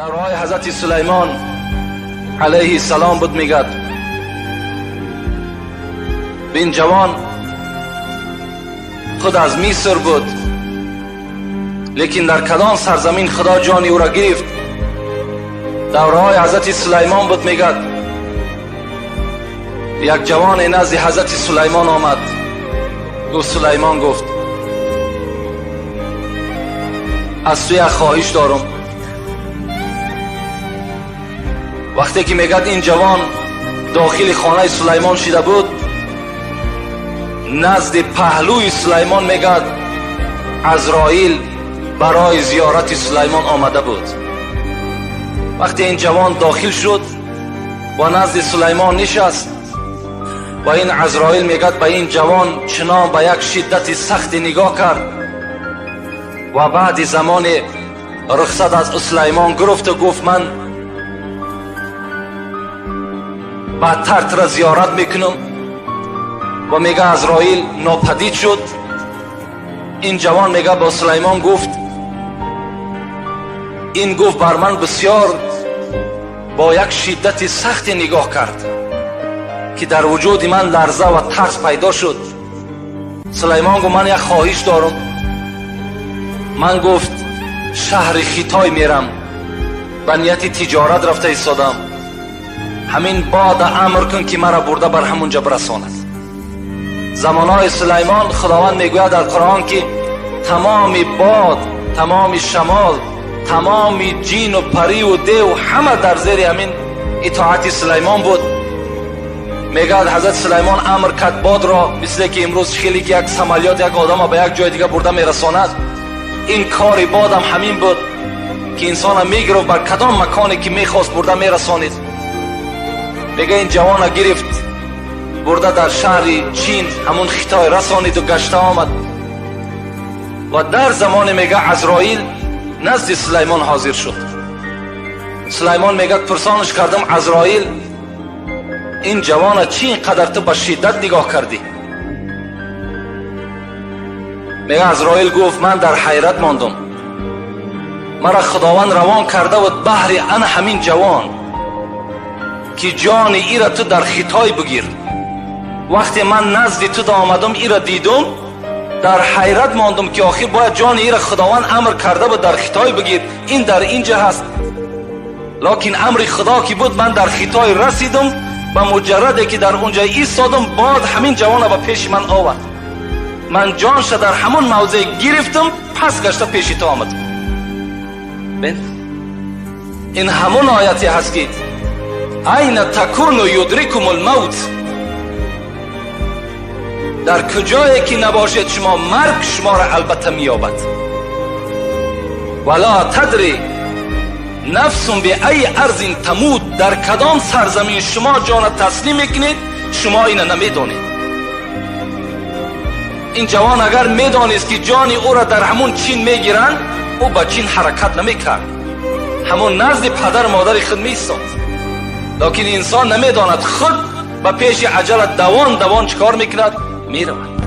دورهای حضرت سلیمان علیه السلام بود. میگد این جوان خود از مصر بود، لیکن در کدام سرزمین خدا جانی او را گرفت؟ دورهای حضرت سلیمان بود. میگد یک جوان نزد حضرت سلیمان آمد. گفت سلیمان گفت از تو یک خواهش دارم. وقتی که میگد این جوان داخل خانه سلیمان شده بود، نزد پهلوی سلیمان میگد عزرائیل برای زیارت سلیمان آمده بود. وقتی این جوان داخل شد و نزد سلیمان نشست و این عزرائیل میگد به این جوان چنان به یک شدت سخت نگاه کرد و بعد زمان رخصت از سلیمان گرفت و گفت من بدتر تر زیارت میکنم و میگه عزرائیل ناپدید شد. این جوان میگه با سلیمان گفت این گفت بر من بسیار با یک شدت سخت نگاه کرد که در وجود من لرزه و ترس پیدا شد. سلیمان گفت من یک خواهش دارم. من گفت شهر خیتای میرم، به نیت تجارت رفته ایستادم، همین باد امر کن که مرا برده بر همونجا برساند. زمانهای سلیمان خداوند میگوید در قرآن که تمام باد، تمام شمال، تمام جین و پری و دیو همه در زیر همین اطاعت سلیمان بود. میگوید حضرت سلیمان امر کرد باد را، مثل که امروز خیلی که یک سمالیات یک آدم به یک جای دیگه برده میرساند، این کار باد هم همین بود که انسان میگرفت بر کدام مکانی که میخواست برده میرسانید. میگه این جوان گرفت برده در شهر چین همون خیتای رسانید و گشته آمد و در زمان میگه عزرائیل نزد سلیمان حاضر شد. سلیمان میگه پرسانش کردم عزرائیل این جوان چی اینقدر تو به شدت نگاه کردی؟ میگه عزرائیل گفت من در حیرت ماندم، مرا خداوند روان کرده بود بهر انا همین جوان که جان ای را تو در خیتای بگیر. وقتی من نزد تو آمدم ای را دیدم، در حیرت ماندم که آخر باید جان ای را خداوند امر کرده بود در خیتای بگیر، این در اینجا هست. لکن امر خدا که بود من در خیتای رسیدم، به مجرد که در اونجا ایستادم باد همین جوان به پیش من آورد، من جانش در همون موضع گرفتم، پس گشته پیش تو آمدم. این همون آیتی هست که این تکون و یدرکم الموت، در کجایی که نباشید شما مرگ شما را البته میابد. ولا تدری نفس به ای ارض تموت، در کدام سرزمین شما جان تسلیم میکنید شما اینو نمیدانید. این جوان اگر میدانست که جان او را در همون چین میگیرن، او با چین حرکت نمیکرد، همون نزد پدر مادر خود میستاد. لیکن انسان نمیداند خود با پیش عجله دوان چکار میکند؟ میرود.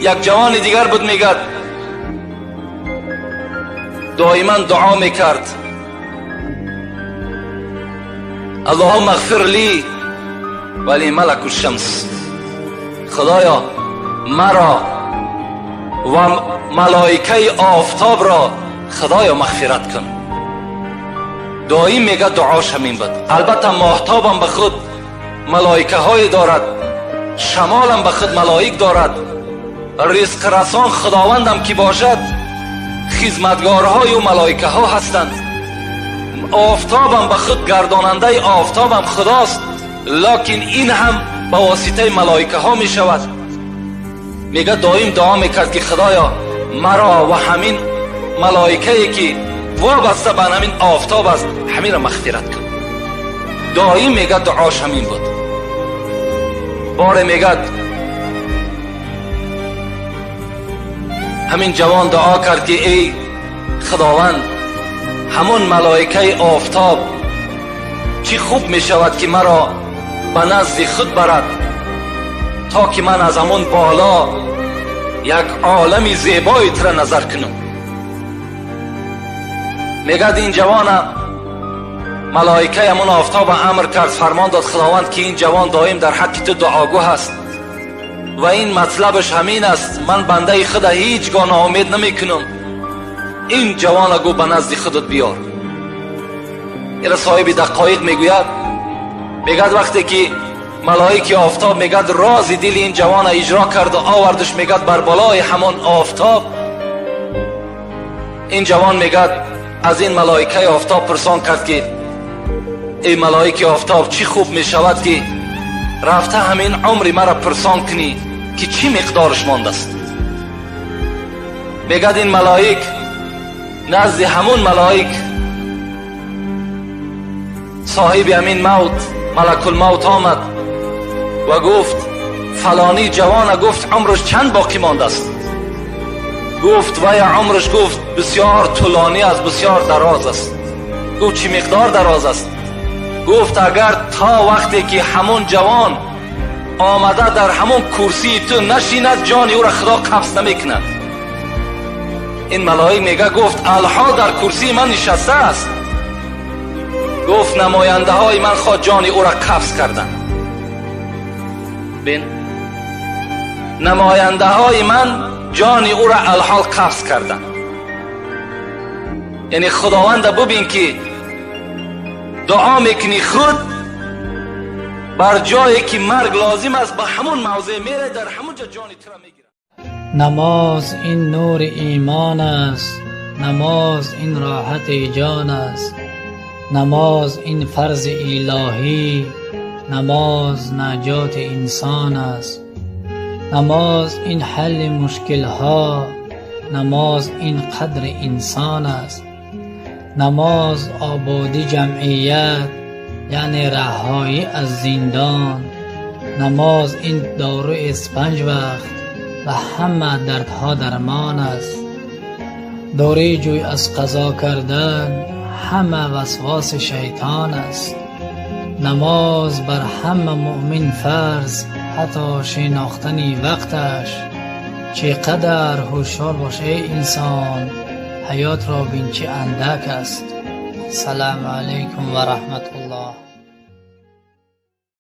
یک جوان دیگر بود میگد دائما دعا میکرد اللهم اغفر لی ولی ملک الشمس، خدایا مرا و ملائکه آفتاب را خدایا مغفرت کن. دائم میگه دعاش همین بود. البته ماهتاب هم به خود ملائکه های دارد، شمال هم به خود ملائک دارد، رزق رسان خداوندم که باشد خدمتگارهای و ملائکه ها هستند، آفتاب هم به خود گرداننده آفتاب هم خداست، لکن این هم به واسطه ملائکه ها می شود. میگه دائم دعا میکرد که خدایا مرا و همین ملائکه‌ای که وابسته به همین آفتاب است همین را مغفرت کن. دائم میگه دعاش همین بود. باره میگه همین جوان دعا کرد که ای خداوند همون ملائکه آفتاب چی خوب میشود که مرا به نزد خود برد تا که من از همون بالا یک عالم زیبایی را نظر کنم. میگد این جوان ملائکه همون آفتاب امر کرد، فرمان داد خداوند که این جوان دائم در حق تو دعاگو هست و این مطلبش همین است، من بنده خدا هیچگاه ناامید نمی کنم، این جوان گو به نزد خودت بیار. این صاحب دقایق میگوید، میگد وقتی که ملائکه آفتاب میگد راز دل این جوان اجرا کرد و آوردش میگد بر بالای همان آفتاب، این جوان میگد از این ملائکه آفتاب پرسان کرد که ای ملائکه آفتاب چی خوب میشود که رفته همین عمری مرا پرسان کنی که چی مقدارش مانده است. میگد این ملائک نزد همون ملائک صاحب همین موت ملک الموت آمد و گفت فلانی جوان گفت عمرش چند باقی مانده است؟ گفت وای عمرش گفت بسیار طولانی است، بسیار دراز است. گفت چی مقدار دراز است؟ گفت اگر تا وقتی که همون جوان آمده در همون کرسی تو نشیند جان او را خدا قبض نمیکند. این ملائک میگه گفت الحال در کرسی من نشسته است. گفت نماینده های من خود جان او را قبض کردن. بین نماینده های من جان او را الحال قبض کردن. یعنی خداوند ببین که دعا میکنی خود بر جایی که مرگ لازم است به همون موضع میره، در همون جا جان تو را میگیره. نماز این نور ایمان است، نماز این راحت جان است، نماز این فرض الهی، نماز نجات انسان است، نماز این حل مشکل ها، نماز این قدر انسان است، نماز آبادی جمعیت یعنی رهایی از زندان، نماز این دارو است 5 وقت و همه دردها درمان است، دوره جوی از قضا کردن همه وسواس شیطان است، نماز بر همه مؤمن فرض حتی شناختن وقتش. چقدر هوشیار باشه انسان، حیات را بین چه اندک است. سلام علیکم و رحمت الله.